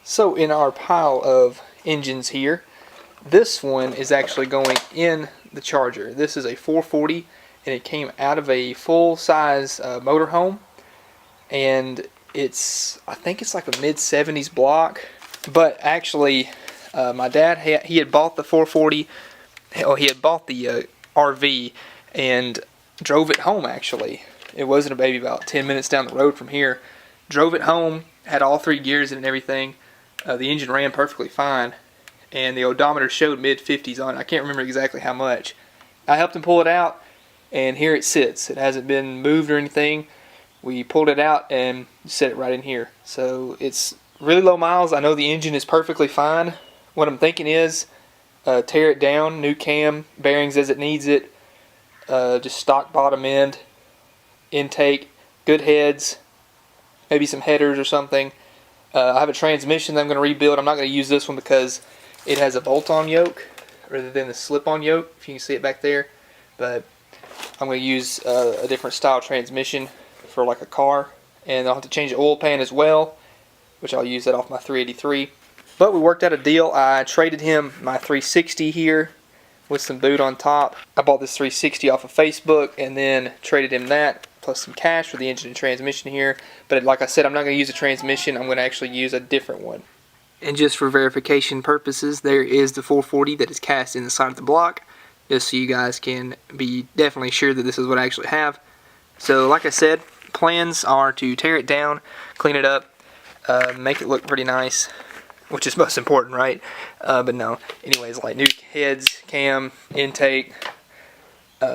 So in our pile of engines here, this one is actually going in the Charger. This is a 440 and it came out of a full-size motorhome, and I think it's like a mid-70s block. But actually my dad he had bought the 440, he had bought the RV and drove it home. Actually, it wasn't a baby, about 10 minutes down the road from here. Drove it home, had all 3 gears in and everything. The engine ran perfectly fine, and the odometer showed mid-50s on it. I can't remember exactly how much. I helped him pull it out, and here it sits. It hasn't been moved or anything. We pulled it out and set it right in here. So it's really low miles. I know the engine is perfectly fine. What I'm thinking is tear it down, new cam, bearings as it needs it, just stock bottom end, intake, good heads, maybe some headers or something. I have a transmission that I'm going to rebuild. I'm not going to use this one because it has a bolt-on yoke rather than the slip-on yoke, if you can see it back there. But I'm going to use a different style transmission for like a car. And I'll have to change the oil pan as well, which I'll use that off my 383. But we worked out a deal. I traded him my 360 here with some boot on top. I bought this 360 off of Facebook and then traded him that plus some cash for the engine and transmission here. But like I said, I'm not going to use a transmission. I'm going to actually use a different one. And just for verification purposes, there is the 440 that is cast in the side of the block, just so you guys can be definitely sure that this is what I actually have. So like I said, plans are to tear it down, clean it up, make it look pretty nice, which is most important, right? But no, anyways, like new heads, cam, intake,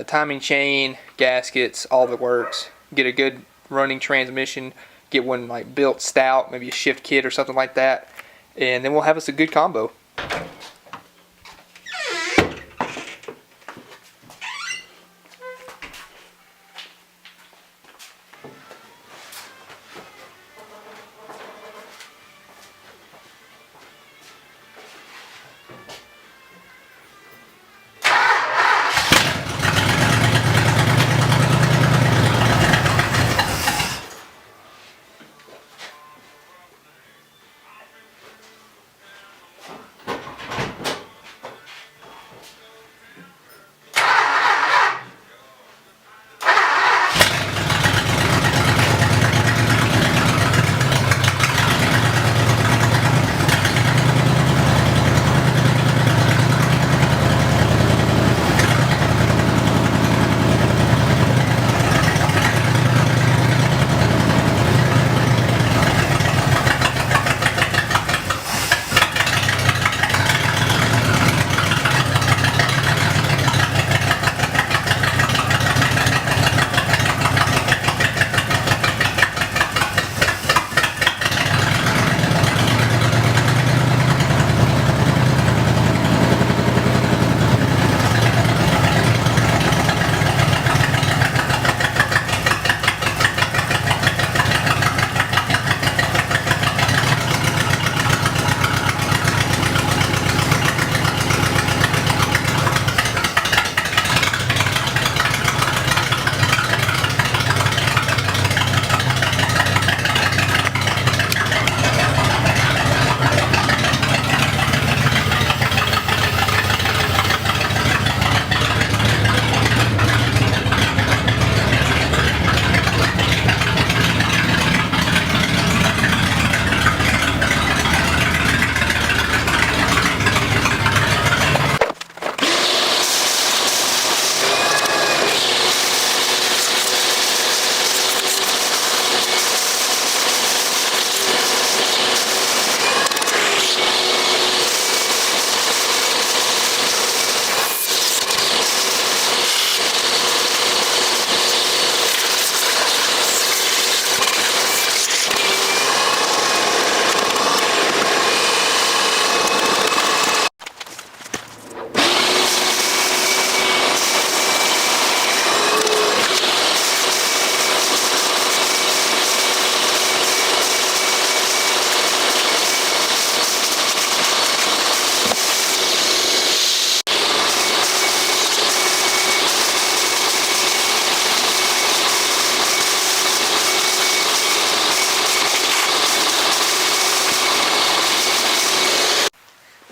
timing chain, gaskets, all the works. Get a good running transmission, get one like built stout, maybe a shift kit or something like that, and then we'll have us a good combo.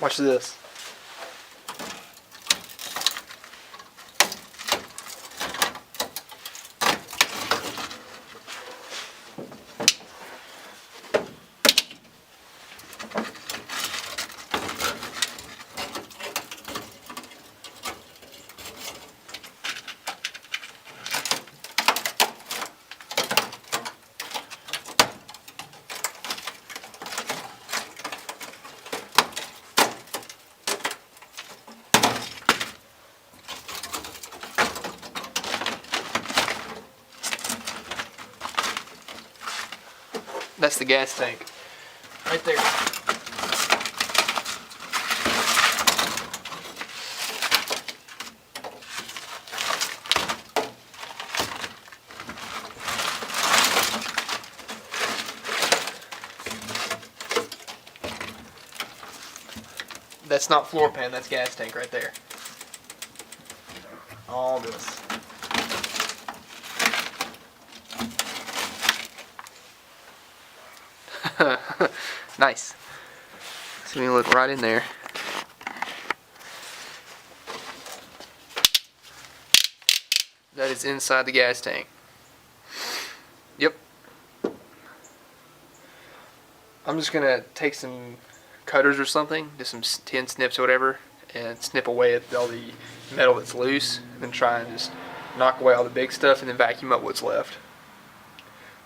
Watch this. That's the gas tank right there. That's not floor pan, that's gas tank right there. All this. Nice. So we look right in there. That is inside the gas tank. Yep. I'm just gonna take some cutters or something, just some tin snips or whatever, and snip away at all the metal that's loose, and then try and just knock away all the big stuff and then vacuum up what's left.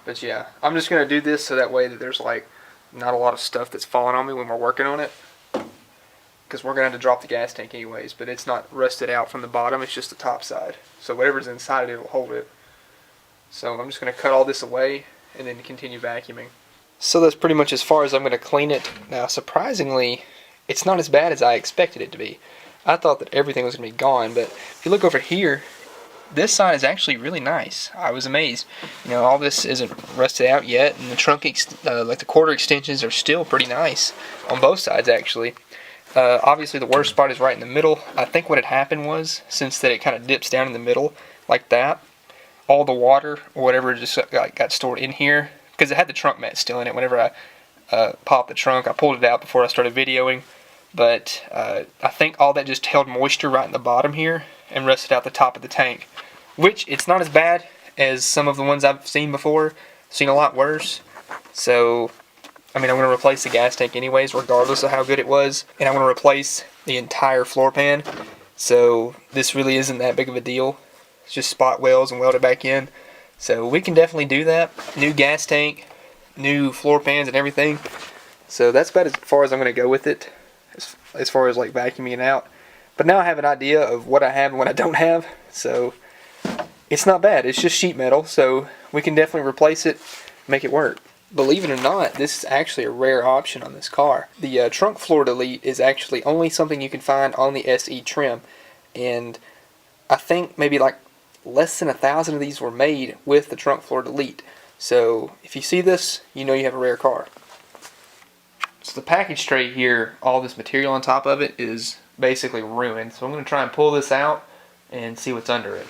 But yeah, I'm just gonna do this so that way that there's like not a lot of stuff that's falling on me when we're working on it, because we're gonna have to drop the gas tank anyways, but it's not rusted out from the bottom, it's just the top side, so whatever's inside it will hold it. So I'm just gonna cut all this away and then continue vacuuming. So that's pretty much as far as I'm gonna clean it. Now surprisingly, it's not as bad as I expected it to be. I thought that everything was gonna be gone, but if you look over here, this side is actually really nice. I was amazed. You know, all this isn't rusted out yet, and the trunk, like the quarter extensions, are still pretty nice on both sides actually. Obviously, the worst spot is right in the middle. I think what had happened was, since that it kind of dips down in the middle like that, all the water or whatever just got stored in here, because it had the trunk mat still in it. Whenever I popped the trunk, I pulled it out before I started videoing. But I think all that just held moisture right in the bottom here and rusted out the top of the tank, which it's not as bad as some of the ones I've seen before. Seen a lot worse. So, I mean, I'm going to replace the gas tank anyways, regardless of how good it was, and I'm going to replace the entire floor pan. So this really isn't that big of a deal. It's just spot welds and weld it back in. So we can definitely do that. New gas tank, new floor pans and everything. So that's about as far as I'm going to go with it, as far as like vacuuming it out. But now I have an idea of what I have and what I don't have, so it's not bad. It's just sheet metal, so we can definitely replace it, make it work. Believe it or not, this is actually a rare option on this car. The trunk floor delete is actually only something you can find on the SE trim, and I think maybe like less than 1,000 of these were made with the trunk floor delete. So if you see this, you know you have a rare car. So the package tray here, all this material on top of it is basically ruined. So I'm going to try and pull this out and see what's under it.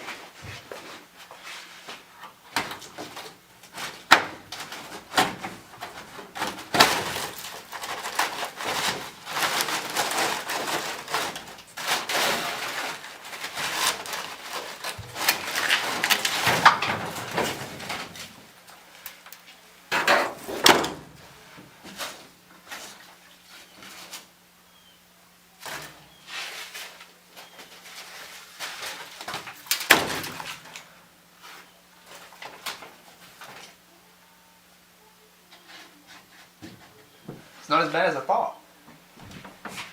It's not as bad as I thought.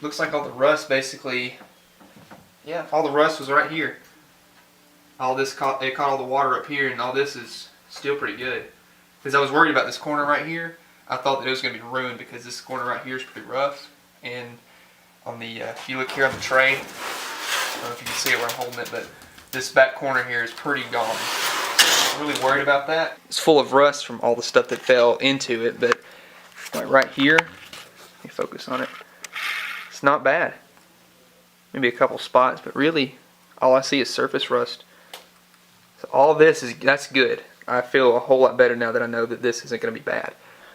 Looks like all the rust basically, yeah, all the rust was right here. All this it caught all the water up here, and all this is still pretty good. Because I was worried about this corner right here. I thought that it was going to be ruined because this corner right here is pretty rough. And on the, if you look here on the tray, I don't know if you can see it where I'm holding it, but this back corner here is pretty gone. I'm really worried about that. It's full of rust from all the stuff that fell into it, but like right here, let me focus on it. It's not bad. Maybe a couple spots, but really all I see is surface rust. So all this that's good. I feel a whole lot better now that I know that this isn't going to be bad.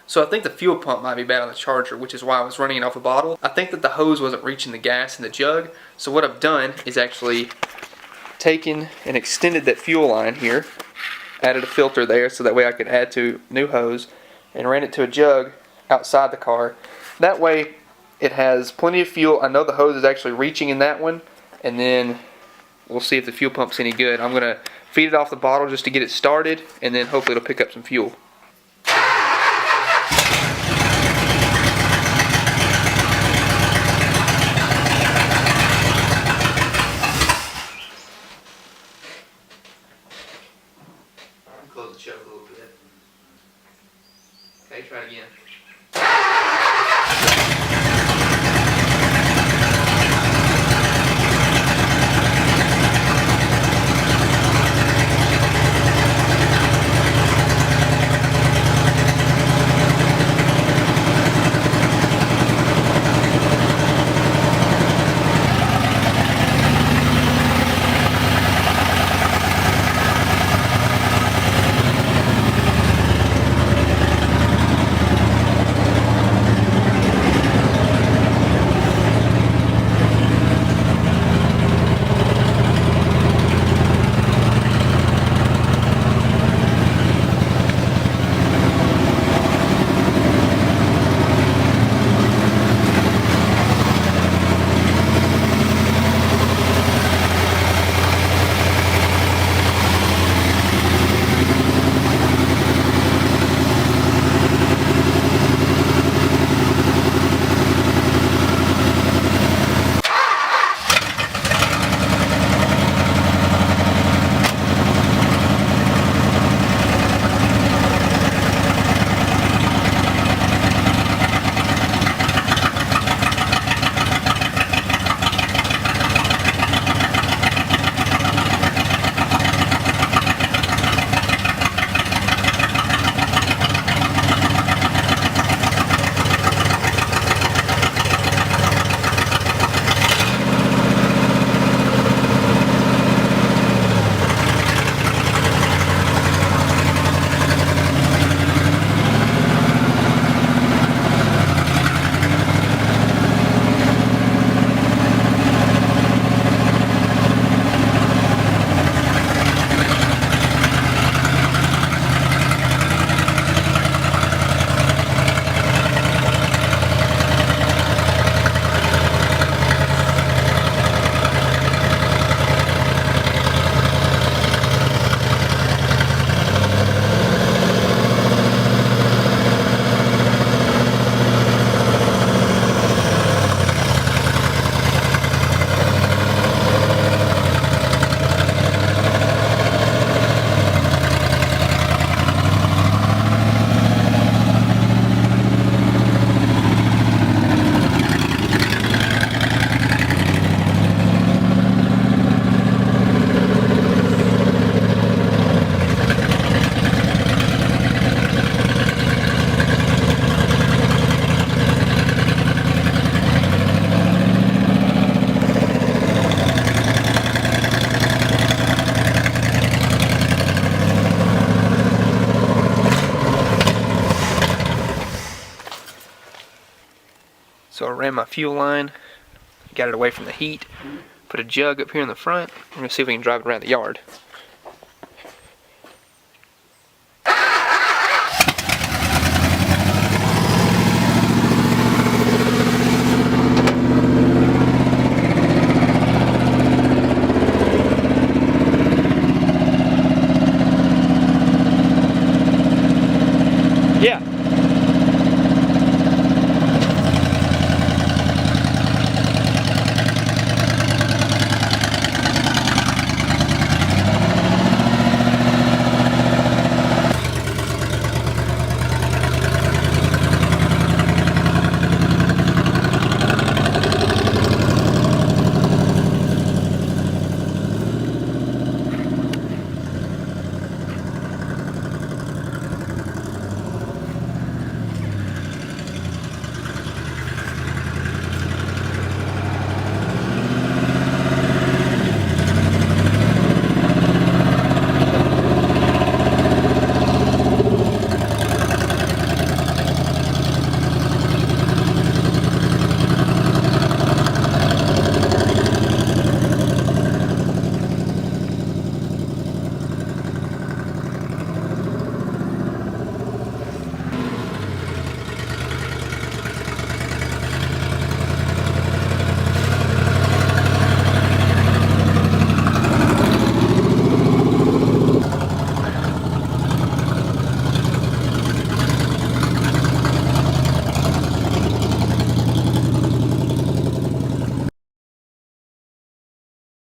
So I think the fuel pump might be bad on the Charger, which is why I was running it off a bottle. I think that the hose wasn't reaching the gas in the jug. So what I've done is actually taken and extended that fuel line here, added a filter there so that way I could add to new hose, and ran it to a jug outside the car. That way it has plenty of fuel. I know the hose is actually reaching in that one, and then we'll see if the fuel pump's any good. I'm going to feed it off the bottle just to get it started, and then hopefully it'll pick up some fuel. Close the choke a little bit. Okay, try it again. So I ran my fuel line, got it away from the heat, put a jug up here in the front. We're going to see if we can drive it around the yard.